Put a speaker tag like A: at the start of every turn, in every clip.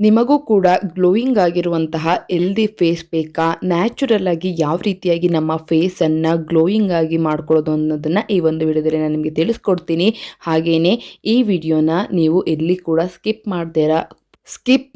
A: ನಿಮಗೂ ಕೂಡ ಗ್ಲೋಯಿಂಗ್ ಆಗಿರುವಂತಹ ಹೆಲ್ದಿ ಫೇಸ್ ಬೇಕಾ? ನ್ಯಾಚುರಲ್ ಆಗಿ ಯಾವ ರೀತಿಯಾಗಿ ನಮ್ಮ ಫೇಸನ್ನು ಗ್ಲೋಯಿಂಗ್ ಆಗಿ ಮಾಡ್ಕೊಳ್ಳೋದು ಅನ್ನೋದನ್ನು ಈ ಒಂದು ವಿಡಿಯೋದಲ್ಲಿ ನಾನು ನಿಮಗೆ ತಿಳಿಸ್ಕೊಡ್ತೀನಿ. ಹಾಗೆಯೇ ಈ ವಿಡಿಯೋನ ನೀವು ಎಲ್ಲಿ ಕೂಡ ಸ್ಕಿಪ್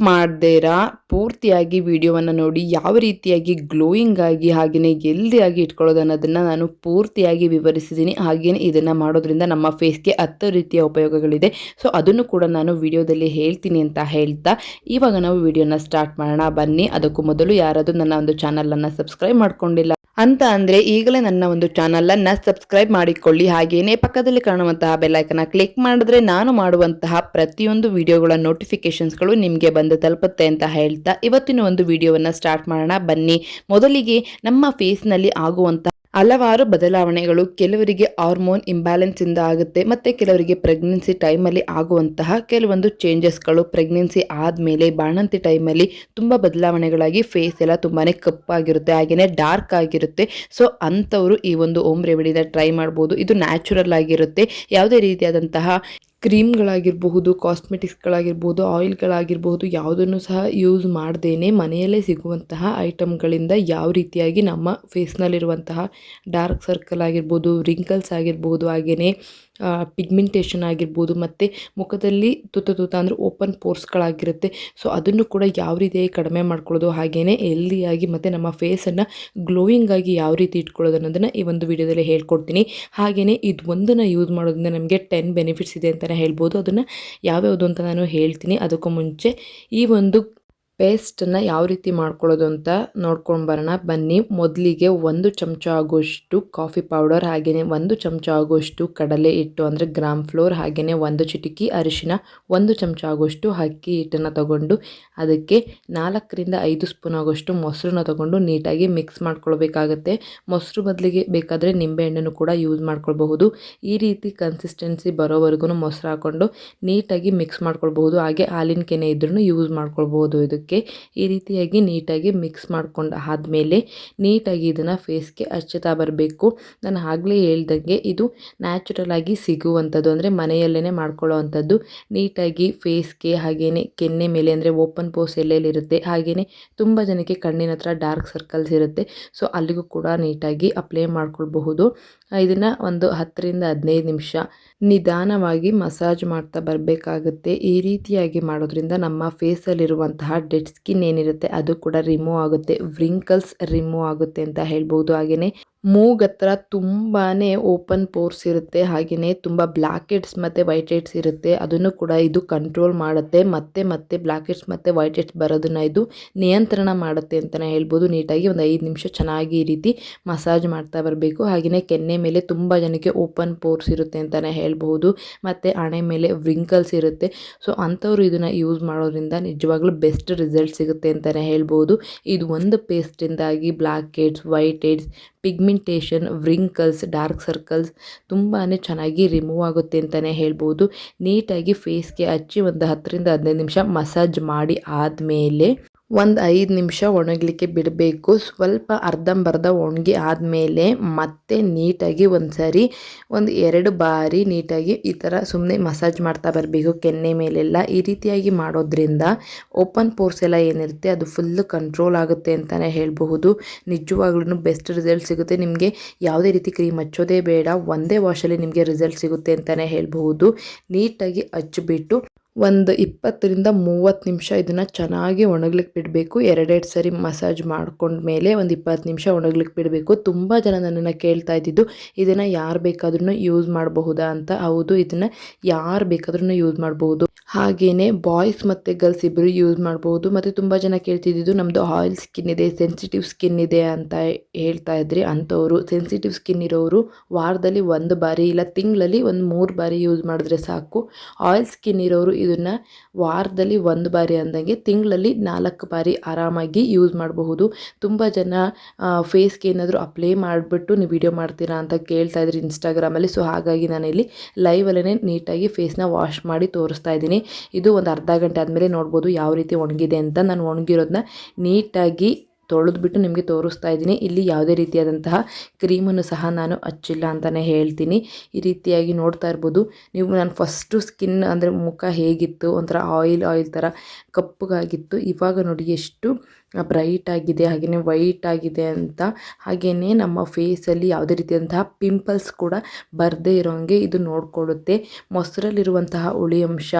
A: ಮಾಡ್ದೇರಾ ಪೂರ್ತಿಯಾಗಿ ವಿಡಿಯೋವನ್ನು ನೋಡಿ ಯಾವ ರೀತಿಯಾಗಿ ಗ್ಲೋಯಿಂಗ್ ಆಗಿ ಹಾಗೆಯೇ ಹೆಲ್ದಿಯಾಗಿ ಇಟ್ಕೊಳ್ಳೋದು ಅನ್ನೋದನ್ನು ನಾನು ಪೂರ್ತಿಯಾಗಿ ವಿವರಿಸಿದ್ದೀನಿ. ಹಾಗೆಯೇ ಇದನ್ನು ಮಾಡೋದ್ರಿಂದ ನಮ್ಮ ಫೇಸ್ಗೆ 10 ರೀತಿಯ ಉಪಯೋಗಗಳಿದೆ. ಸೊ ಅದನ್ನು ಕೂಡ ನಾನು ವಿಡಿಯೋದಲ್ಲಿ ಹೇಳ್ತೀನಿ ಅಂತ ಹೇಳ್ತಾ ಇವಾಗ ನಾವು ವಿಡಿಯೋನ ಸ್ಟಾರ್ಟ್ ಮಾಡೋಣ ಬನ್ನಿ. ಅದಕ್ಕೂ ಮೊದಲು ಯಾರಾದರೂ ನನ್ನ ಒಂದು ಚಾನಲನ್ನು ಸಬ್ಸ್ಕ್ರೈಬ್ ಮಾಡ್ಕೊಂಡಿಲ್ಲ ಅಂತ ಅಂದರೆ ಈಗಲೇ ನನ್ನ ಒಂದು ಚಾನಲನ್ನು ಸಬ್ಸ್ಕ್ರೈಬ್ ಮಾಡಿಕೊಳ್ಳಿ. ಹಾಗೆಯೇ ಪಕ್ಕದಲ್ಲಿ ಕಾಣುವಂತಹ ಬೆಲ್ಲೈಕನ್ನ ಕ್ಲಿಕ್ ಮಾಡಿದ್ರೆ ನಾನು ಮಾಡುವಂತಹ ಪ್ರತಿಯೊಂದು ವಿಡಿಯೋಗಳ ನೋಟಿಫಿಕೇಶನ್ಸ್ಗಳು ನಿಮಗೆ ಬಂದು ತಲುಪುತ್ತೆ ಅಂತ ಹೇಳ್ತಾ ಇವತ್ತಿನ ಒಂದು ವಿಡಿಯೋವನ್ನು ಸ್ಟಾರ್ಟ್ ಮಾಡೋಣ ಬನ್ನಿ. ಮೊದಲಿಗೆ ನಮ್ಮ ಫೇಸ್ನಲ್ಲಿ ಆಗುವಂತಹ ಹಲವಾರು ಬದಲಾವಣೆಗಳು ಕೆಲವರಿಗೆ ಹಾರ್ಮೋನ್ ಇಂಬ್ಯಾಲೆನ್ಸ್ ಇಂದ ಆಗುತ್ತೆ, ಮತ್ತು ಕೆಲವರಿಗೆ ಪ್ರೆಗ್ನೆನ್ಸಿ ಟೈಮಲ್ಲಿ ಆಗುವಂತಹ ಕೆಲವೊಂದು ಚೇಂಜಸ್ಗಳು ಪ್ರೆಗ್ನೆನ್ಸಿ ಆದಮೇಲೆ ಬಾಣಂತಿ ಟೈಮಲ್ಲಿ ತುಂಬ ಬದಲಾವಣೆಗಳಾಗಿ ಫೇಸ್ ಎಲ್ಲ ತುಂಬಾ ಕಪ್ಪಾಗಿರುತ್ತೆ, ಹಾಗೆಯೇ ಡಾರ್ಕ್ ಆಗಿರುತ್ತೆ. ಸೊ ಅಂಥವರು ಈ ಒಂದು ಹೋಮ್ ರೆಮಿಡಿನ ಟ್ರೈ ಮಾಡ್ಬೋದು. ಇದು ನ್ಯಾಚುರಲ್ ಆಗಿರುತ್ತೆ. ಯಾವುದೇ ರೀತಿಯಾದಂತಹ ಕ್ರೀಮ್ಗಳಾಗಿರಬಹುದು, ಕಾಸ್ಮೆಟಿಕ್ಸ್ಗಳಾಗಿರ್ಬೋದು, ಆಯಿಲ್ಗಳಾಗಿರ್ಬೋದು ಯಾವುದನ್ನು ಸಹ ಯೂಸ್ ಮಾಡ್ದೇನೆ ಮನೆಯಲ್ಲೇ ಸಿಗುವಂತಹ ಐಟಮ್ಗಳಿಂದ ಯಾವ ರೀತಿಯಾಗಿ ನಮ್ಮ ಫೇಸ್ನಲ್ಲಿರುವಂತಹ ಡಾರ್ಕ್ ಸರ್ಕಲ್ ಆಗಿರ್ಬೋದು, ರಿಂಕಲ್ಸ್ ಆಗಿರ್ಬೋದು, ಹಾಗೆಯೇ ಪಿಗ್ಮೆಂಟೇಷನ್ ಆಗಿರ್ಬೋದು, ಮತ್ತು ಮುಖದಲ್ಲಿ ತುತ್ತ ಅಂದರೆ ಓಪನ್ ಪೋರ್ಸ್ಗಳಾಗಿರುತ್ತೆ. ಸೊ ಅದನ್ನು ಕೂಡ ಯಾವ ರೀತಿಯಾಗಿ ಕಡಿಮೆ ಮಾಡ್ಕೊಳ್ಳೋದು, ಹಾಗೆಯೇ ಹೆಲ್ದಿಯಾಗಿ ಮತ್ತು ನಮ್ಮ ಫೇಸನ್ನು ಗ್ಲೋಯಿಂಗ್ ಆಗಿ ಯಾವ ರೀತಿ ಇಟ್ಕೊಳ್ಳೋದು ಅನ್ನೋದನ್ನು ಈ ಒಂದು ವಿಡಿಯೋದಲ್ಲಿ ಹೇಳ್ಕೊಡ್ತೀನಿ. ಹಾಗೆಯೇ ಇದು ಒಂದನ್ನು ಯೂಸ್ ಮಾಡೋದ್ರಿಂದ ನಮಗೆ 10 ಬೆನಿಫಿಟ್ಸ್ ಇದೆ ಅಂತಲೇ ಹೇಳ್ಬೋದು. ಅದನ್ನು ಯಾವ್ಯಾವುದು ಅಂತ ನಾನು ಹೇಳ್ತೀನಿ. ಅದಕ್ಕೂ ಮುಂಚೆ ಈ ಒಂದು ಪೇಸ್ಟನ್ನು ಯಾವ ರೀತಿ ಮಾಡ್ಕೊಳ್ಳೋದು ಅಂತ ನೋಡ್ಕೊಂಡು ಬರೋಣ ಬನ್ನಿ. ಮೊದಲಿಗೆ 1 ಚಮಚ ಆಗುವಷ್ಟು ಕಾಫಿ ಪೌಡರ್, ಹಾಗೆಯೇ 1 ಚಮಚ ಆಗುವಷ್ಟು ಕಡಲೆ ಹಿಟ್ಟು ಅಂದರೆ ಗ್ರಾಮ್ ಫ್ಲೋರ್, ಹಾಗೆಯೇ 1 ಚಿಟಿಕೆ ಅರಿಶಿನ, 1 ಚಮಚ ಆಗುವಷ್ಟು ಅಕ್ಕಿ ಹಿಟ್ಟನ್ನು ತಗೊಂಡು ಅದಕ್ಕೆ 4 ರಿಂದ 5 ಸ್ಪೂನ್ ಆಗುವಷ್ಟು ಮೊಸರನ್ನ ತಗೊಂಡು ನೀಟಾಗಿ ಮಿಕ್ಸ್ ಮಾಡ್ಕೊಳ್ಬೇಕಾಗತ್ತೆ. ಮೊಸರು ಬದಲಿಗೆ ಬೇಕಾದರೆ ನಿಂಬೆಹಣ್ಣನ್ನು ಕೂಡ ಯೂಸ್ ಮಾಡ್ಕೊಳ್ಬಹುದು. ಈ ರೀತಿ ಕನ್ಸಿಸ್ಟೆನ್ಸಿ ಬರೋವರೆಗೂ ಮೊಸರು ಹಾಕ್ಕೊಂಡು ನೀಟಾಗಿ ಮಿಕ್ಸ್ ಮಾಡ್ಕೊಳ್ಬಹುದು. ಹಾಗೆ ಹಾಲಿನ ಕೆನೆ ಇದ್ರೂ ಯೂಸ್ ಮಾಡ್ಕೊಳ್ಬಹುದು. ಇದಕ್ಕೆ ಈ ರೀತಿಯಾಗಿ ನೀಟಾಗಿ ಮಿಕ್ಸ್ ಮಾಡ್ಕೊಂಡು ಆದಮೇಲೆ ನೀಟಾಗಿ ಇದನ್ನು ಫೇಸ್ಗೆ ಹಚ್ಚುತ್ತಾ ಬರಬೇಕು. ನಾನು ಆಗಲೇ ಹೇಳ್ದಂಗೆ ಇದು ನ್ಯಾಚುರಲ್ ಆಗಿ ಸಿಗುವಂಥದ್ದು, ಅಂದರೆ ಮನೆಯಲ್ಲೇ ಮಾಡ್ಕೊಳ್ಳೋ ಅಂಥದ್ದು. ನೀಟಾಗಿ ಫೇಸ್ಗೆ ಹಾಗೆಯೇ ಕೆನ್ನೆ ಮೇಲೆ ಅಂದರೆ ಓಪನ್ ಪೋರ್ಸ್ ಎಲ್ಲೆಲ್ಲಿರುತ್ತೆ, ಹಾಗೆಯೇ ತುಂಬ ಜನಕ್ಕೆ ಕಣ್ಣಿನ ಹತ್ರ ಡಾರ್ಕ್ ಸರ್ಕಲ್ಸ್ ಇರುತ್ತೆ. ಸೊ ಅಲ್ಲಿಗೂ ಕೂಡ ನೀಟಾಗಿ ಅಪ್ಲೈ ಮಾಡ್ಕೊಳ್ಬಹುದು. ಇದನ್ನು ಒಂದು 10 ರಿಂದ 15 ನಿಮಿಷ ನಿಧಾನವಾಗಿ ಮಸಾಜ್ ಮಾಡ್ತಾ ಬರಬೇಕಾಗುತ್ತೆ. ಈ ರೀತಿಯಾಗಿ ಮಾಡೋದ್ರಿಂದ ನಮ್ಮ ಫೇಸಲ್ಲಿರುವಂತಹ ಡೆಡ್ ಸ್ಕಿನ್ ಏನಿರುತ್ತೆ ಅದು ಕೂಡ ರಿಮೂವ್ ಆಗುತ್ತೆ, ವ್ರಿಂಕಲ್ಸ್ ರಿಮೂವ್ ಆಗುತ್ತೆ ಅಂತ ಹೇಳ್ಬೋದು. ಹಾಗೆಯೇ ಮೂಗತ್ರ ತುಂಬಾ ಓಪನ್ ಪೋರ್ಸ್ ಇರುತ್ತೆ, ಹಾಗೆಯೇ ತುಂಬ ಬ್ಲ್ಯಾಕ್ ಹೆಡ್ಸ್ ಮತ್ತು ವೈಟ್ ಹೆಡ್ಸ್ ಇರುತ್ತೆ. ಅದನ್ನು ಕೂಡ ಇದು ಕಂಟ್ರೋಲ್ ಮಾಡುತ್ತೆ. ಮತ್ತೆ ಬ್ಲ್ಯಾಕ್ ಹೆಡ್ಸ್ ಮತ್ತು ವೈಟ್ ಹೆಡ್ಸ್ ಬರೋದನ್ನು ಇದು ನಿಯಂತ್ರಣ ಮಾಡುತ್ತೆ ಅಂತಲೇ ಹೇಳ್ಬೋದು. ನೀಟಾಗಿ ಒಂದು 5 ನಿಮಿಷ ಚೆನ್ನಾಗಿ ಈ ರೀತಿ ಮಸಾಜ್ ಮಾಡ್ತಾ ಬರಬೇಕು. ಹಾಗೆಯೇ ಕೆನ್ನೆ ಮೇಲೆ ತುಂಬ ಜನಕ್ಕೆ ಓಪನ್ ಪೋರ್ಸ್ ಇರುತ್ತೆ ಅಂತಲೇ ಹೇಳ್ಬಹುದು, ಮತ್ತು ಹಣೆ ಮೇಲೆ ವ್ರಿಂಕಲ್ಸ್ ಇರುತ್ತೆ. ಸೊ ಅಂಥವ್ರು ಇದನ್ನು ಯೂಸ್ ಮಾಡೋದ್ರಿಂದ ನಿಜವಾಗ್ಲೂ ಬೆಸ್ಟ್ ರಿಸಲ್ಟ್ ಸಿಗುತ್ತೆ ಅಂತಲೇ ಹೇಳ್ಬೋದು. ಇದು ಒಂದು ಪೇಸ್ಟಿಂದಾಗಿ black heads, white heads, pigmentation, wrinkles, dark circles ತುಂಬಾ ಚೆನ್ನಾಗಿ ರಿಮೂವ್ ಆಗುತ್ತೆ ಅಂತಲೇ ಹೇಳ್ಬೋದು. ನೀಟಾಗಿ ಫೇಸ್ಗೆ ಹಚ್ಚಿ ಒಂದು 10 ರಿಂದ 15 ನಿಮಿಷ ಮಸಾಜ್ ಮಾಡಿ ಆದಮೇಲೆ ಒಂದು 5 ನಿಮಿಷ ಒಣಗಲಿಕ್ಕೆ ಬಿಡಬೇಕು. ಸ್ವಲ್ಪ ಅರ್ಧಂಬರ್ಧ ಒಣಗಿ ಆದಮೇಲೆ ಮತ್ತೆ ನೀಟಾಗಿ ಒಂದು 2 ಬಾರಿ ನೀಟಾಗಿ ಈ ಥರ ಸುಮ್ಮನೆ ಮಸಾಜ್ ಮಾಡ್ತಾ ಬರಬೇಕು ಕೆನ್ನೆ ಮೇಲೆಲ್ಲ. ಈ ರೀತಿಯಾಗಿ ಮಾಡೋದ್ರಿಂದ ಓಪನ್ ಪೋರ್ಸ್ ಎಲ್ಲ ಏನಿರುತ್ತೆ ಅದು ಫುಲ್ಲು ಕಂಟ್ರೋಲ್ ಆಗುತ್ತೆ ಅಂತಲೇ ಹೇಳಬಹುದು. ನಿಜವಾಗ್ಲೂ ಬೆಸ್ಟ್ ರಿಸಲ್ಟ್ ಸಿಗುತ್ತೆ. ನಿಮಗೆ ಯಾವುದೇ ರೀತಿ ಕ್ರೀಮ್ ಹಚ್ಚೋದೇ ಬೇಡ, ಒಂದೇ ವಾಶಲ್ಲಿ ನಿಮಗೆ ರಿಸಲ್ಟ್ ಸಿಗುತ್ತೆ ಅಂತಲೇ ಹೇಳ್ಬಹುದು. ನೀಟಾಗಿ ಹಚ್ಚಿಬಿಟ್ಟು ಒಂದು 20 ರಿಂದ 30 ನಿಮಿಷ ಇದನ್ನು ಚೆನ್ನಾಗಿ ಒಣಗ್ಲಿಕ್ಕೆ ಬಿಡಬೇಕು. 2 ಸರಿ ಮಸಾಜ್ ಮಾಡ್ಕೊಂಡ್ಮೇಲೆ ಒಂದು 20 ನಿಮಿಷ ಒಣಗ್ಲಿಕ್ಕೆ ಬಿಡಬೇಕು. ತುಂಬ ಜನ ನನ್ನನ್ನು ಕೇಳ್ತಾ ಇದ್ದಿದ್ದು ಇದನ್ನು ಯಾರು ಬೇಕಾದ್ರೂ ಯೂಸ್ ಮಾಡಬಹುದಾ ಅಂತ. ಹೌದು, ಇದನ್ನು ಯಾರು ಬೇಕಾದ್ರೂ ಯೂಸ್ ಮಾಡಬಹುದು. ಹಾಗೆಯೇ ಬಾಯ್ಸ್ ಮತ್ತು ಗರ್ಲ್ಸ್ ಇಬ್ಬರು ಯೂಸ್ ಮಾಡ್ಬೋದು. ಮತ್ತು ತುಂಬ ಜನ ಕೇಳ್ತಿದ್ದು ನಮ್ಮದು ಆಯಿಲ್ ಸ್ಕಿನ್ ಇದೆ, ಸೆನ್ಸಿಟಿವ್ ಸ್ಕಿನ್ ಇದೆ ಅಂತ ಹೇಳ್ತಾ ಇದ್ರಿ. ಅಂಥವರು ಸೆನ್ಸಿಟಿವ್ ಸ್ಕಿನ್ ಇರೋರು ವಾರದಲ್ಲಿ 1 ಬಾರಿ ಇಲ್ಲ ತಿಂಗಳಲ್ಲಿ ಒಂದು 3 ಬಾರಿ ಯೂಸ್ ಮಾಡಿದ್ರೆ ಸಾಕು. ಆಯಿಲ್ ಸ್ಕಿನ್ ಇರೋರು ಇದನ್ನು ವಾರದಲ್ಲಿ 1 ಬಾರಿ ಅಂದಂಗೆ ತಿಂಗಳಲ್ಲಿ 4 ಬಾರಿ ಆರಾಮಾಗಿ ಯೂಸ್ ಮಾಡಬಹುದು. ತುಂಬ ಜನ ಫೇಸ್ಗೆ ಏನಾದರೂ ಅಪ್ಲೈ ಮಾಡಿಬಿಟ್ಟು ನೀವು ವಿಡಿಯೋ ಮಾಡ್ತೀರಾ ಅಂತ ಕೇಳ್ತಾ ಇದ್ರಿ ಇನ್ಸ್ಟಾಗ್ರಾಮಲ್ಲಿ. ಸೊ ಹಾಗಾಗಿ ನಾನಿಲ್ಲಿ ಲೈವಲ್ಲೇ ನೀಟಾಗಿ ಫೇಸ್ನ ವಾಶ್ ಮಾಡಿ ತೋರಿಸ್ತಾ ಇದ್ದೀನಿ. ಇದು ಒಂದು ಅರ್ಧ ಗಂಟೆ ಆದಮೇಲೆ ನೋಡ್ಬೋದು ಯಾವ ರೀತಿ ಒಣಗಿದೆ ಅಂತ. ನಾನು ಒಣಗಿರೋದನ್ನ ನೀಟಾಗಿ ತೊಳೆದ್ಬಿಟ್ಟು ನಿಮಗೆ ತೋರಿಸ್ತಾ ಇದ್ದೀನಿ. ಇಲ್ಲಿ ಯಾವುದೇ ರೀತಿಯಾದಂತಹ ಕ್ರೀಮನ್ನು ಸಹ ನಾನು ಹಚ್ಚಿಲ್ಲ ಅಂತಲೇ ಹೇಳ್ತೀನಿ. ಈ ರೀತಿಯಾಗಿ ನೋಡ್ತಾ ಇರ್ಬೋದು ನೀವು. ನಾನು ಫಸ್ಟು ಸ್ಕಿನ್ ಅಂದರೆ ಮುಖ ಹೇಗಿತ್ತು, ಒಂಥರ ಆಯಿಲ್ ಥರ ಕಪ್ಪಗಾಗಿತ್ತು. ಇವಾಗ ನೋಡಿ ಎಷ್ಟು ಬ್ರೈಟ್ ಆಗಿದೆ, ಹಾಗೆಯೇ ವೈಟ್ ಆಗಿದೆ ಅಂತ. ಹಾಗೆಯೇ ನಮ್ಮ ಫೇಸಲ್ಲಿ ಯಾವುದೇ ರೀತಿಯಾದಂತಹ ಪಿಂಪಲ್ಸ್ ಕೂಡ ಬರದೇ ಇರೋಂಗೆ ಇದು ನೋಡ್ಕೊಳ್ಳುತ್ತೆ. ಮೊಸರಲ್ಲಿರುವಂತಹ ಹುಳಿ ಅಂಶ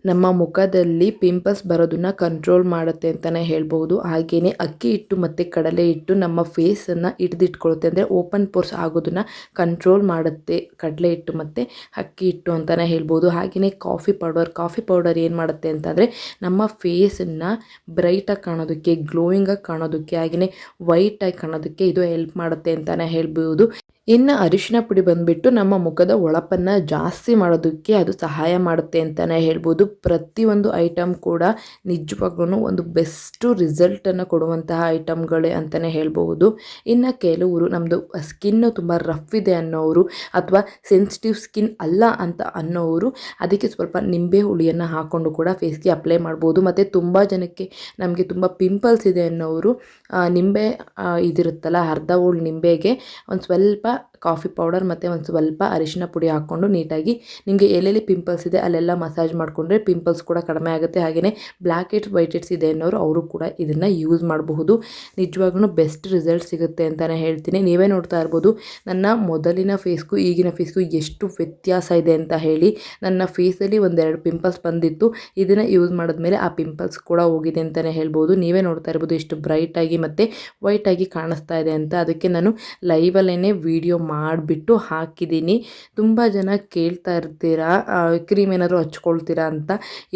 A: ನಮ್ಮ ಮುಖದಲ್ಲಿ ಪಿಂಪಲ್ಸ್ ಬರೋದನ್ನ ಕಂಟ್ರೋಲ್ ಮಾಡುತ್ತೆ ಅಂತಲೇ ಹೇಳ್ಬೋದು. ಹಾಗೆಯೇ ಅಕ್ಕಿ ಹಿಟ್ಟು ಮತ್ತು ಕಡಲೆ ಹಿಟ್ಟು ನಮ್ಮ ಫೇಸನ್ನು ಹಿಡಿದಿಟ್ಕೊಳ್ಳುತ್ತೆ, ಅಂದರೆ ಓಪನ್ ಪೋರ್ಸ್ ಆಗೋದನ್ನು ಕಂಟ್ರೋಲ್ ಮಾಡುತ್ತೆ ಕಡಲೆ ಹಿಟ್ಟು ಮತ್ತು ಅಕ್ಕಿ ಹಿಟ್ಟು ಅಂತಲೇ ಹೇಳ್ಬೋದು. ಹಾಗೆಯೇ ಕಾಫಿ ಪೌಡರ್ ಏನು ಮಾಡುತ್ತೆ ಅಂತಂದರೆ ನಮ್ಮ ಫೇಸನ್ನು ಬ್ರೈಟಾಗಿ ಕಾಣೋದಕ್ಕೆ, ಗ್ಲೋಯಿಂಗಾಗಿ ಕಾಣೋದಕ್ಕೆ, ಹಾಗೆಯೇ ವೈಟಾಗಿ ಕಾಣೋದಕ್ಕೆ ಇದು ಹೆಲ್ಪ್ ಮಾಡುತ್ತೆ ಅಂತಲೇ ಹೇಳ್ಬೋದು. ಇನ್ನು ಅರಿಶಿನ ಪುಡಿ ಬಂದುಬಿಟ್ಟು ನಮ್ಮ ಮುಖದ ಹೊಳಪನ್ನು ಜಾಸ್ತಿ ಮಾಡೋದಕ್ಕೆ ಅದು ಸಹಾಯ ಮಾಡುತ್ತೆ ಅಂತಲೇ ಹೇಳ್ಬೋದು. ಪ್ರತಿಯೊಂದು ಐಟಮ್ ಕೂಡ ನಿಜವಾಗ್ಲೂ ಒಂದು ಬೆಸ್ಟು ರಿಸಲ್ಟನ್ನು ಕೊಡುವಂತಹ ಐಟಮ್ಗಳೇ ಅಂತಲೇ ಹೇಳ್ಬೋದು. ಇನ್ನು ಕೆಲವರು ನಮ್ಮದು ಸ್ಕಿನ್ನು ತುಂಬ ರಫ್ ಇದೆ ಅನ್ನೋರು ಅಥವಾ ಸೆನ್ಸಿಟಿವ್ ಸ್ಕಿನ್ ಅಲ್ಲ ಅಂತ ಅನ್ನೋರು ಅದಕ್ಕೆ ಸ್ವಲ್ಪ ನಿಂಬೆ ಹುಳಿಯನ್ನು ಹಾಕ್ಕೊಂಡು ಕೂಡ ಫೇಸ್ಗೆ ಅಪ್ಲೈ ಮಾಡ್ಬೋದು. ಮತ್ತು ತುಂಬ ಜನಕ್ಕೆ ನಮಗೆ ತುಂಬ ಪಿಂಪಲ್ಸ್ ಇದೆ ಅನ್ನೋರು ನಿಂಬೆ ಇದಿರುತ್ತಲ್ಲ, ಅರ್ಧ ಹೋಳು ನಿಂಬೆಗೆ ಒಂದು ಸ್ವಲ್ಪ ಕಾಫಿ ಪೌಡರ್ ಮತ್ತು ಒಂದು ಸ್ವಲ್ಪ ಅರಿಶಿನ ಪುಡಿ ಹಾಕ್ಕೊಂಡು ನೀಟಾಗಿ ನಿಮಗೆ ಎಲ್ಲೆಲ್ಲಿ ಪಿಂಪಲ್ಸ್ ಇದೆ ಅಲ್ಲೆಲ್ಲ ಮಸಾಜ್ ಮಾಡಿಕೊಂಡ್ರೆ ಪಿಂಪಲ್ಸ್ ಕೂಡ ಕಡಿಮೆ ಆಗುತ್ತೆ. ಹಾಗೆಯೇ ಬ್ಲ್ಯಾಕ್ ಹೆಡ್ಸ್ ವೈಟ್ ಹೆಡ್ಸ್ ಇದೆ ಅನ್ನೋರು ಅವರು ಕೂಡ ಇದನ್ನು ಯೂಸ್ ಮಾಡಬಹುದು. ನಿಜವಾಗ್ಲೂ ಬೆಸ್ಟ್ ರಿಸಲ್ಟ್ ಸಿಗುತ್ತೆ ಅಂತಲೇ ಹೇಳ್ತೀನಿ. ನೀವೇ ನೋಡ್ತಾ ಇರ್ಬೋದು ನನ್ನ ಮೊದಲಿನ ಫೇಸ್ಗೂ ಈಗಿನ ಫೇಸ್ಗೂ ಎಷ್ಟು ವ್ಯತ್ಯಾಸ ಇದೆ ಅಂತ ಹೇಳಿ. ನನ್ನ ಫೇಸಲ್ಲಿ ಒಂದೆರಡು ಪಿಂಪಲ್ಸ್ ಬಂದಿತ್ತು, ಇದನ್ನು ಯೂಸ್ ಮಾಡಿದ್ಮೇಲೆ ಆ ಪಿಂಪಲ್ಸ್ ಕೂಡ ಹೋಗಿದೆ ಅಂತಲೇ ಹೇಳ್ಬೋದು. ನೀವೇ ನೋಡ್ತಾ ಇರ್ಬೋದು ಎಷ್ಟು ಬ್ರೈಟಾಗಿ ಮತ್ತು ವೈಟಾಗಿ ಕಾಣಿಸ್ತಾ ಇದೆ ಅಂತ. ಅದಕ್ಕೆ ನಾನು ಲೈವಲ್ಲೇ ವಿಡಿಯೋ ಮಾಡಿಬಿಟ್ಟು ಹಾಕಿದ್ದೀನಿ. ತುಂಬ ಜನ ಕೇಳ್ತಾ ಇರ್ತೀರಾ ಕ್ರೀಮ್ ಏನಾದರೂ ಹಚ್ಕೊಳ್ತೀರಾ ಅಂತ.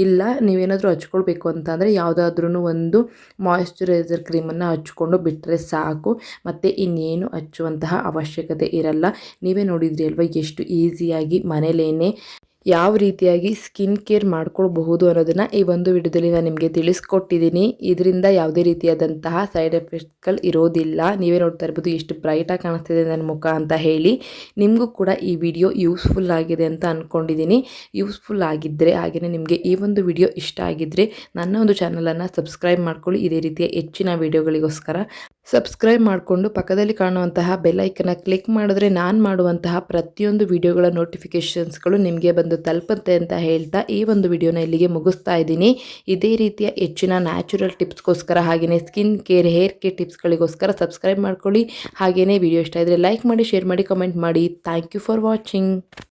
A: ಇಲ್ಲ, ನೀವೇನಾದರೂ ಹಚ್ಕೊಳ್ಬೇಕು ಅಂತಂದರೆ ಯಾವುದಾದ್ರೂ ಒಂದು ಮಾಯಿಶ್ಚರೈಸರ್ ಕ್ರೀಮನ್ನು ಹಚ್ಕೊಂಡು ಬಿಟ್ಟರೆ ಸಾಕು, ಮತ್ತು ಇನ್ನೇನು ಹಚ್ಚುವಂತಹ ಅವಶ್ಯಕತೆ ಇರಲ್ಲ. ನೀವೇ ನೋಡಿದ್ರಿ ಅಲ್ವಾ ಎಷ್ಟು ಈಸಿಯಾಗಿ ಮನೇಲೇನೆ ಯಾವ ರೀತಿಯಾಗಿ ಸ್ಕಿನ್ ಕೇರ್ ಮಾಡ್ಕೊಳ್ಬಹುದು ಅನ್ನೋದನ್ನು ಈ ಒಂದು ವಿಡಿಯೋದಲ್ಲಿ ನಾನು ನಿಮಗೆ ತಿಳಿಸ್ಕೊಟ್ಟಿದ್ದೀನಿ. ಇದರಿಂದ ಯಾವುದೇ ರೀತಿಯಾದಂತಹ ಸೈಡ್ ಎಫೆಕ್ಟ್ಸ್ಗಳು ಇರೋದಿಲ್ಲ. ನೀವೇ ನೋಡ್ತಾ ಇರ್ಬೋದು ಎಷ್ಟು ಬ್ರೈಟಾಗಿ ಕಾಣಿಸ್ತಿದೆ ನನ್ನ ಮುಖ ಅಂತ ಹೇಳಿ. ನಿಮಗೂ ಕೂಡ ಈ ವಿಡಿಯೋ ಯೂಸ್ಫುಲ್ ಆಗಿದೆ ಅಂತ ಅಂದ್ಕೊಂಡಿದ್ದೀನಿ. ಯೂಸ್ಫುಲ್ ಆಗಿದ್ದರೆ ಹಾಗೆಯೇ ನಿಮಗೆ ಈ ಒಂದು ವಿಡಿಯೋ ಇಷ್ಟ ಆಗಿದ್ದರೆ ನನ್ನ ಒಂದು ಚಾನಲನ್ನು ಸಬ್ಸ್ಕ್ರೈಬ್ ಮಾಡ್ಕೊಳ್ಳಿ. ಇದೇ ರೀತಿಯ ಹೆಚ್ಚಿನ ವಿಡಿಯೋಗಳಿಗೋಸ್ಕರ ಸಬ್ಸ್ಕ್ರೈಬ್ ಮಾಡಿಕೊಂಡು ಪಕ್ಕದಲ್ಲಿ ಕಾಣುವಂತಹ ಬೆಲ್ ಐಕನ್ನ ಕ್ಲಿಕ್ ಮಾಡಿದ್ರೆ ನಾನು ಮಾಡುವಂತಹ ಪ್ರತಿಯೊಂದು ವಿಡಿಯೋಗಳ ನೋಟಿಫಿಕೇಷನ್ಸ್ಗಳು ನಿಮಗೆ ಬಂದು ತಲುಪುತ್ತೆ ಅಂತ ಹೇಳ್ತಾ ಈ ಒಂದು ವಿಡಿಯೋನ ಇಲ್ಲಿಗೆ ಮುಗಿಸ್ತಾ ಇದ್ದೀನಿ. ಇದೇ ರೀತಿಯ ಹೆಚ್ಚಿನ ನ್ಯಾಚುರಲ್ ಟಿಪ್ಸ್ಗೋಸ್ಕರ ಹಾಗೆಯೇ ಸ್ಕಿನ್ ಕೇರ್, ಹೇರ್ ಕೇರ್ ಟಿಪ್ಸ್ಗಳಿಗೋಸ್ಕರ ಸಬ್ಸ್ಕ್ರೈಬ್ ಮಾಡ್ಕೊಳ್ಳಿ. ಹಾಗೆಯೇ ವಿಡಿಯೋ ಇಷ್ಟ ಇದ್ದರೆ ಲೈಕ್ ಮಾಡಿ, ಶೇರ್ ಮಾಡಿ, ಕಮೆಂಟ್ ಮಾಡಿ. Thank you for watching.